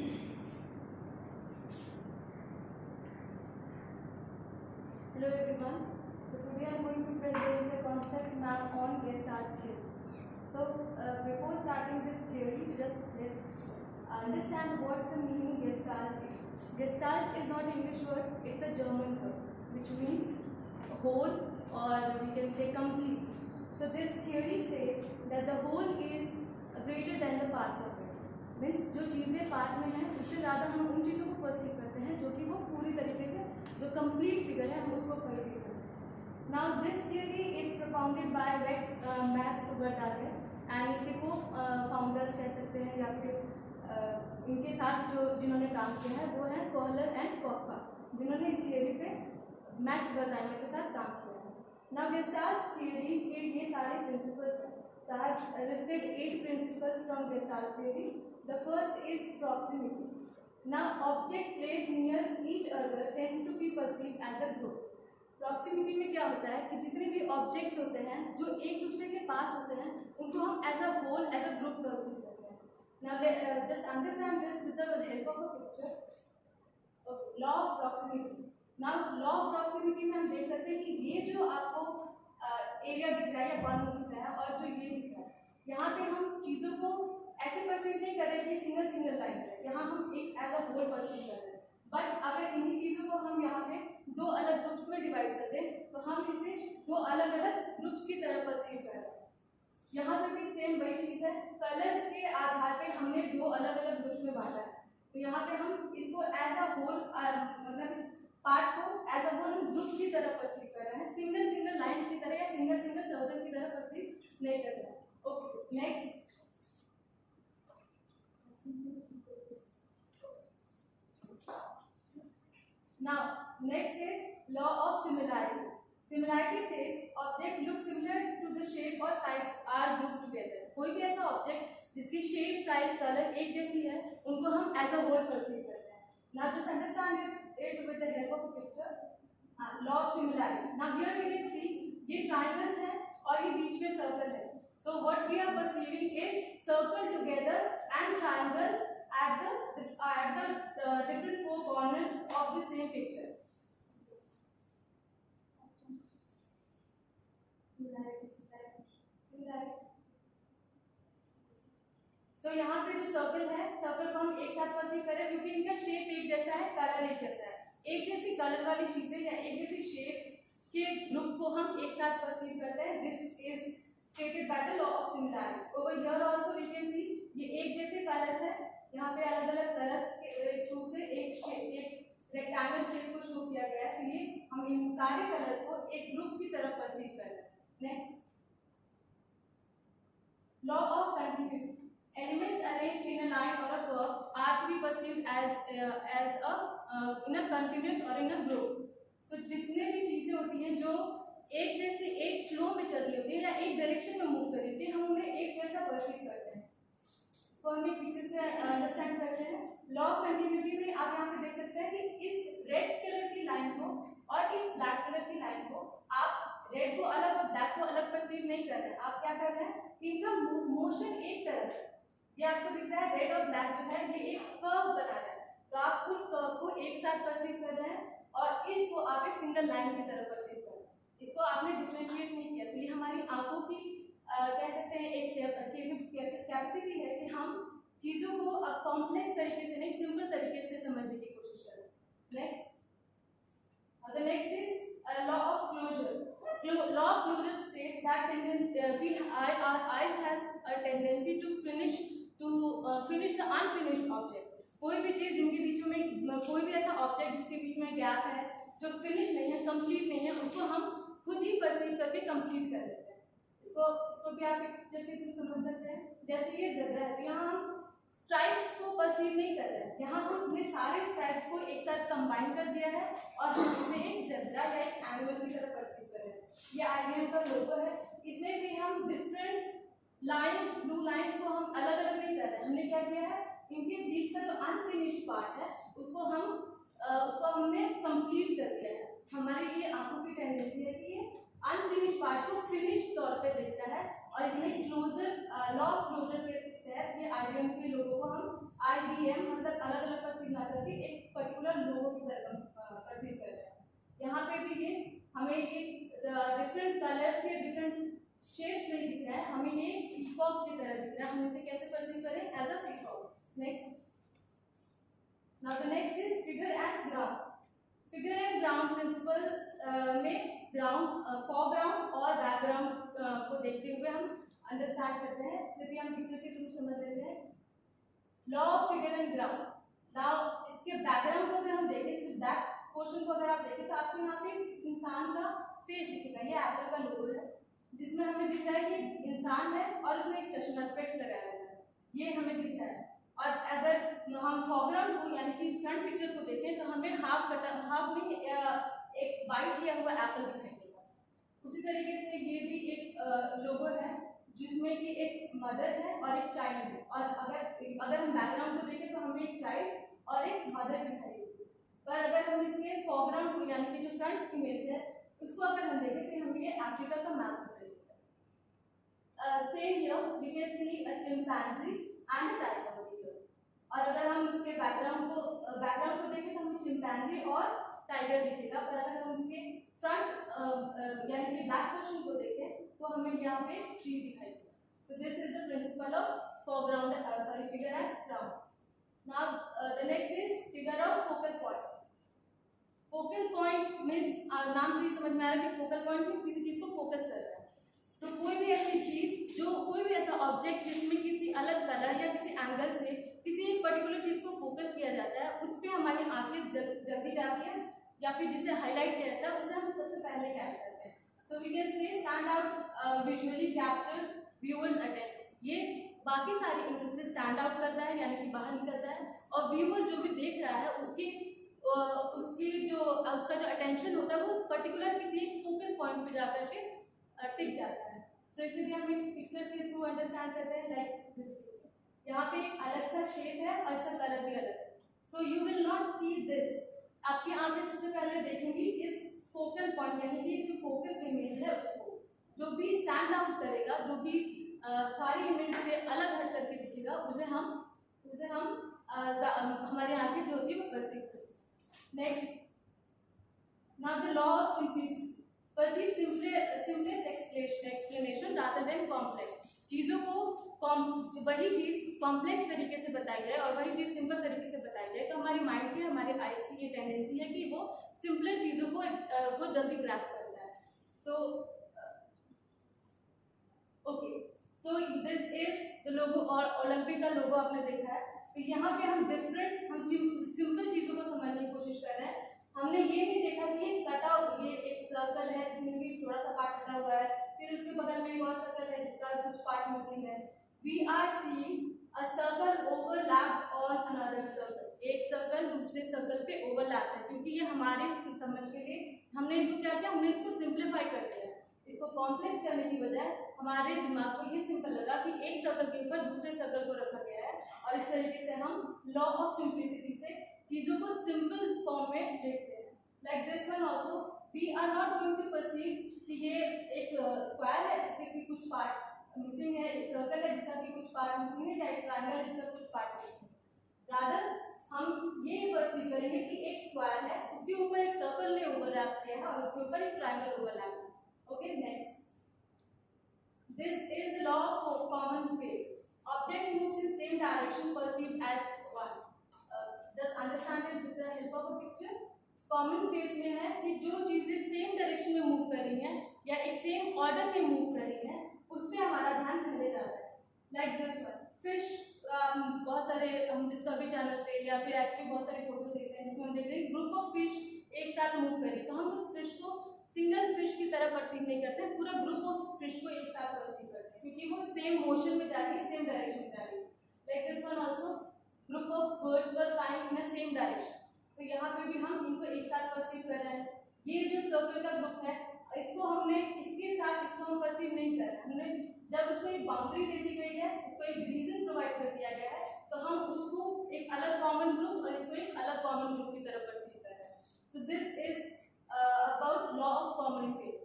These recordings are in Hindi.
Hello everyone. So today I am going to present the concept map on Gestalt theory. So before starting this theory, just let's understand what the meaning Gestalt is. Gestalt is not an English word; it's a German word, which means whole, or we can say complete. So this theory says that the whole is greater than the parts of it. Means जो चीज़ें पार्ट में हैं उससे ज़्यादा हम उन चीज़ों को परसीव करते हैं जो कि वो पूरी तरीके से जो कंप्लीट फिगर है हम उसको परसीव करते हैं. Now this theory is propounded by Max वर्डायर एंड इसके को फाउंडर्स कह सकते हैं या फिर इनके साथ जिन्होंने काम किया है वो हैं कोहलर एंड कॉफका, जिन्होंने इस थियरी पे मैक्स वर्डायर के साथ काम किया है. नाउ गेस्टाल्ट थियरी के ये सारे प्रिंसिपल्स हैं. So I have listed 8 principles from Gestalt theory. The first is proximity. Now, object placed near each other tends to be perceived as a group. Proximity में क्या होता है कि जितने भी objects होते हैं जो एक दूसरे के पास होते हैं उनको हम as a whole, as a group perceive करते हैं. Now, just understand this with the help of a picture. Law of proximity. Now, law of proximity में हम देख सकते हैं कि ये जो आपको एरिया दिख रहा है या बाउंड्री दिख रहा है और जो ये दिख रहा है, यहाँ पे हम चीज़ों को ऐसे परसीव नहीं कर रहे कि सिंगल लाइन है. यहाँ हम एक एज अ होल परसीव कर रहे हैं. बट अगर इन्हीं चीज़ों को हम यहाँ पे दो अलग ग्रुप्स में डिवाइड कर दें तो हम इसे दो अलग अलग ग्रुप्स की तरह परसीव कर रहे हैं. यहाँ पे भी सेम वही चीज़ है. कलर्स के आधार पे हमने दो अलग अलग ग्रुप्स में बांटा है. तो यहाँ पे हम इसको एज अ होल मतलब इस पार्ट को एज अ होल ग्रुप की तरह परसीव कर रहे हैं. सिंगल लाइंस की तरह या सिंगल सर्कल की तरह परसीव नहीं कर रहे हैं. Okay, next. Now, next is law of similarity. Similarity says object look similar to the shape or size are grouped together. कोई भी ऐसा ऑब्जेक्ट जिसकी शेप, साइज, कलर एक जैसी है उनको हम एज अ होल परसीव करते हैं. Now just understand it with the help of a picture. Law of similarity. Now here we can see ये triangles है और ये बीच में सर्कल है. So what we are perceiving is circle together and triangles at the different four corners of the same picture. Similarity. So यहाँ पे जो सर्कल है, सर्कल को हम एक साथ परसीव करें क्योंकि इनका शेप एक जैसा है, कलर एक जैसा है. एक जैसी कलर वाली चीजें या एक जैसी शेप के ग्रुप को हम एक साथ परसीव करते हैं. This is stated by the law of similarity. Over here also we can see ये एक जैसे कलर्स है. यहाँ पे अलग अलग कलर्स के थ्रू से एक रेक्टेंगल शेप को शो किया गया है. तो ये हम इन सारे कलर्स को एक ग्रुप की तरह परसीव कर रहे हैं. Next, law of continuity. Elements arranged in a line or a curve are to be perceived as in a continuous or in a group. तो जितने भी चीजें होती हैं जो एक जैसे एक फ्लो में चल रही होती है या एक डायरेक्शन में मूव कर रही होती है, हम उन्हें एक जैसा परसीव करते हैं. इसको हम एक पीछे से अंडरस्टैंड करते हैं. लॉ ऑफ कंटिन्यूटी में आप यहाँ पे देख सकते हैं कि इस रेड कलर की लाइन को और इस ब्लैक कलर की लाइन को आप रेड को अलग और ब्लैक को अलग परसीव नहीं कर रहे हैं. आप क्या कर रहे हैं, इनका मोशन एक तरफ है. ये आपको दिख रहा है रेड और ब्लैक जो है ये एक कर्व बना रहा है. तो आप उस कर्व को एक साथ परसीव कर रहे हैं और इसको आप एक सिंगल लाइन की तरह परसीव कर रहे हैं. इसको आपने डिफरेंशिएट नहीं किया. तो ये हमारी आंखों की कह सकते हैं एक कैपेसिटी है कि हम चीज़ों को अब कॉम्प्लेक्स तरीके से नहीं सिंपल तरीके से समझने की कोशिश करें. Next, the next is law of closure. Law of closure states that our eyes has a tendency to finish the unfinished object. कोई भी चीज़ जिनके बीच में कोई भी ऐसा ऑब्जेक्ट जिसके बीच में गैप है जो फिनिश नहीं है, कंप्लीट नहीं है, उसको हम खुद ही परसीव करके कंप्लीट कर लेते हैं. इसको भी आप पिक्चर के थ्रू समझ सकते हैं. जैसे ये ज़ेब्रा है तो यहाँ हम स्ट्राइप्स को परसीव नहीं कर रहे हैं. यहाँ हमने सारे स्ट्राइप्स को एक साथ कंबाइन कर दिया है और हम इसे एक ज़ेब्रा या एक एनिमल की तरह परसीव कर रहे हैं. ये IBM का लोगो है. इसमें भी हम डिफरेंट लाइंस, ब्लू लाइंस को हम अलग अलग नहीं कर रहे हैं. हमने क्या किया है, इनके बीच का जो अनफिनिश्ड पार्ट है उसको हमने कंप्लीट कर दिया है. हमारी ये आंखों की टेंडेंसी है कि ये अनफिनिश पार्ट को फिनिश तौर पे देखता है और इसमें क्लोजर लॉ ऑफ क्लोजर के तहत ये IBM के लोगों को हम IDE REM मतलब अलग अलग परसीव ना करके एक पर्टिकुलर लोगो की तरह परसीव कर रहे हैं। यहाँ पे भी ये हमें ये डिफरेंट कलर्स के डिफरेंट शेप्स में दिख रहा है, हमें ये पीकॉक की तरह दिख रहा है, हम इसे कैसे परसीव करें as a peacock. Next, now the next is figure and ground. Figure and ground principle में ग्राउंड फोरग्राउंड और बैकग्राउंड को देखते हुए हम अंडरस्टैंड करते हैं। इससे भी हम पिक्चर के थ्रू समझ लेते हैं law of figure and ground. Now इसके बैकग्राउंड को अगर हम देखें, सिर्फ बैक पोर्शन को अगर आप देखें तो आपको यहाँ पे इंसान का फेस दिखेगा। ये एप्पल का लोगो है जिसमें हमें दिख रहा है कि इंसान है और उसने एक चश्मा स्पेक्स लगाया हुआ है, ये हमें दिख रहा है। और अगर हम फोरग्राउंड को यानी कि फ्रंट पिक्चर को देखें तो हमें हाफ में एक वाइट किया हुआ एप्पल दिखाई देगा। उसी तरीके से ये भी एक लोगो है जिसमें कि एक मदर है और एक चाइल्ड है, और अगर हम बैकग्राउंड को देखें तो हमें एक चाइल्ड और एक मदर दिखाई देगी। पर अगर हम इसके फोरग्राउंड को यानी कि जो फ्रंट इमेज है उसको अगर हम देखें तो हमें ये अफ्रीका का मैप दिखाई देगा। Same here we can see a chimpanzee and a tiger. और अगर हम इसके बैकग्राउंड को देखें तो हमें चिंपैंजी और टाइगर दिखेगा। पर अगर हम इसके फ्रंट यानी कि बैक पोर्शन को देखें तो हमें यहाँ पे ट्री दिखाई देगा। So this is the principle of foreground figure and ground. Now the next is figure of focal point. Focal point means नाम से ही समझ में आ रहा है कि फोकल पॉइंट मीन्स किसी चीज को फोकस कर रहा है। तो कोई भी ऐसी चीज जो कोई भी ऐसा ऑब्जेक्ट जिसमें किसी अलग कलर या किसी एंगल से किसी एक पर्टिकुलर चीज को फोकस किया जाता है, उस पर हमारी आंखें जल्दी जाती है या फिर जिसे हाईलाइट किया जाता है उसे हम सबसे पहले कैच करते हैं। So we can say stand out visually capture viewers attention. ये बाकी सारी इमेज से स्टैंड आउट करता है यानी कि बाहर निकलता है, और व्यूअर जो भी देख रहा है उसका जो अटेंशन होता है वो पर्टिकुलर किसी एक फोकस पॉइंट पे जाकर के टिक जाता है। सो इसे भी हम एक पिक्चर के थ्रू अंडरस्टैंड करते हैं लाइक दिस। यहाँ पे एक अलग सा शेप है और इसका कलर भी अलग है। So you will not see this, आपकी आंखें सबसे पहले देखेंगी इस फोकल पॉइंट यानी कि जो फोकस इमेज है उसको। जो भी स्टैंड आउट करेगा, जो भी सारी इमेज से अलग हट करके दिखेगा उसे हम हमारी आंखें जो होती है वो परसीव करेंगे। Next, now the law of simplicity. Perceive simplest explanation rather than complex. चीज़ों को वही चीज़ कॉम्प्लेक्स तरीके से बताई जाए और वही चीज़ सिंपल तरीके से बताई जाए तो हमारी माइंड की, हमारे आइज की ये टेंडेंसी है कि वो सिंपलर चीज़ों को जल्दी ग्रास्प करता है। तो okay, so this is the logo, और ओलंपिक का लोगो आपने देखा है। तो यहाँ पे हम सिंपल चीज़ों को समझने की कोशिश कर रहे हैं। हमने ये नहीं देखा कि ये एक सर्कल है जिसमें कि थोड़ा सा पार्ट कटा हुआ है, फिर उसके बगल में एक और सर्कल है जिसका कुछ पार्ट मिसिंग है। We are seeing a circle overlap on another circle. एक सर्कल दूसरे सर्कल पे ओवरलैप है, क्योंकि ये हमारे समझ के लिए हमने इसको क्या किया, हमने इसको सिंप्लीफाई कर दिया। इसको कॉम्प्लेक्स करने की बजाय हमारे दिमाग को ये सिंपल लगा कि एक सर्कल के ऊपर दूसरे सर्कल को रखा गया है, और इस तरीके से हम लॉ ऑफ सिंप्लिसिटी से चीज़ों को सिंपल फॉर्म में देखते हैं। Like this one also, we are not going to perceive कि ये एक स्क्वायर है जिसके कि कुछ पार्ट मिसिंग है, एक सर्कल है जिसका कि कुछ पार्ट मिसिंग है, या एक ट्रायंगल जिसका कुछ पार्ट मिसिंग है। रादर हम ये परसीव करेंगे कि एक स्क्वायर है, उसके ऊपर एक सर्कल ने ओवरलैप किया है और उसके ऊपर एक ट्रायंगल ओवरलैप है। Okay, next. This is the law of common fate. Object moves in same direction perceived as one. Just understand it with the help of a picture. Common fate में है कि जो चीजें सेम डायरेक्शन में मूव कर रही हैं या एक सेम ऑर्डर में मूव कर रही हैं, उस पर हमारा ध्यान पहले जाता है। Like this one, fish. बहुत सारे हम डिस्कवरी चैनल पे या फिर ऐसे भी बहुत सारे फोटोज देखते हैं जिसमें हम देखते हैं ग्रुप ऑफ फिश एक साथ मूव करी, तो हम उस फिश को सिंगल फिश की तरह परसीव नहीं करते हैं, पूरा ग्रुप ऑफ फिश को एक साथ परसीव करते हैं क्योंकि वो सेम मोशन में जा रही है, सेम डायरेक्शन में जा रही है। Like this one also, group of birds were flying in a same direction, तो यहाँ पे भी हम इनको एक साथ परसीव कर रहे हैं। ये जो सर्कल का ग्रुप है इसको हम परसीव नहीं कर रहे हैं, हमने जब उसको एक बाउंड्री दे दी गई है, उसको एक रीजन प्रोवाइड कर दिया गया है, तो हम उसको एक अलग कॉमन ग्रुप और इसको एक अलग कॉमन ग्रुप की तरह परसीव कर रहे हैं। So this is about law of common fate.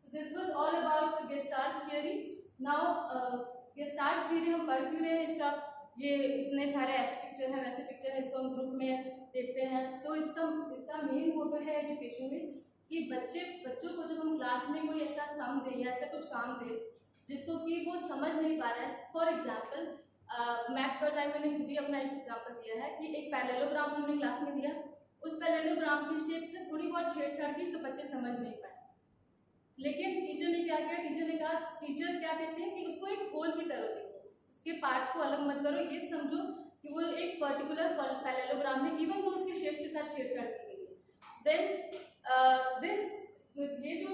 So this was all about the Gestalt theory. Now Gestalt theory हम पढ़ क्यों रहे हैं, इसका ये इतने सारे ऐसे पिक्चर हैं वैसे पिक्चर हैं, इसको हम ग्रुप में देखते हैं। तो इसका मेन मोटो है एजुकेशन में कि बच्चों को जब हम क्लास में कोई ऐसा सम दें या ऐसा कुछ काम दें जिसको कि वो समझ नहीं पा रहा है। फॉर एग्जाम्पल मैथ्स का टाइम मैंने खुद ही अपना एक एग्जाम्पल दिया है कि एक पैरेललोग्राम हमने क्लास में दिया, उस पैरेललोग्राम की शेप से थोड़ी बहुत छेड़छाड़ की तो बच्चे समझ नहीं पाए। लेकिन टीचर ने क्या किया, टीचर क्या कहते हैं कि उसको एक होल की तरह देखो, उसके पार्ट्स को अलग मत करो, ये समझो कि वो एक पर्टिकुलर पैरेललोग्राम है, इवन तो उसके शेप के साथ छेड़छाड़ की गई है। देन ये जो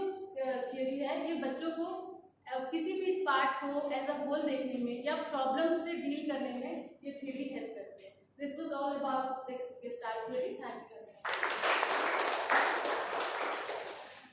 थियरी है ये बच्चों को किसी भी पार्ट को एज अ होल देखने में या प्रॉब्लम से डील करने में ये थियरी हेल्प करती है। This was all about gestalt theory. Thank you.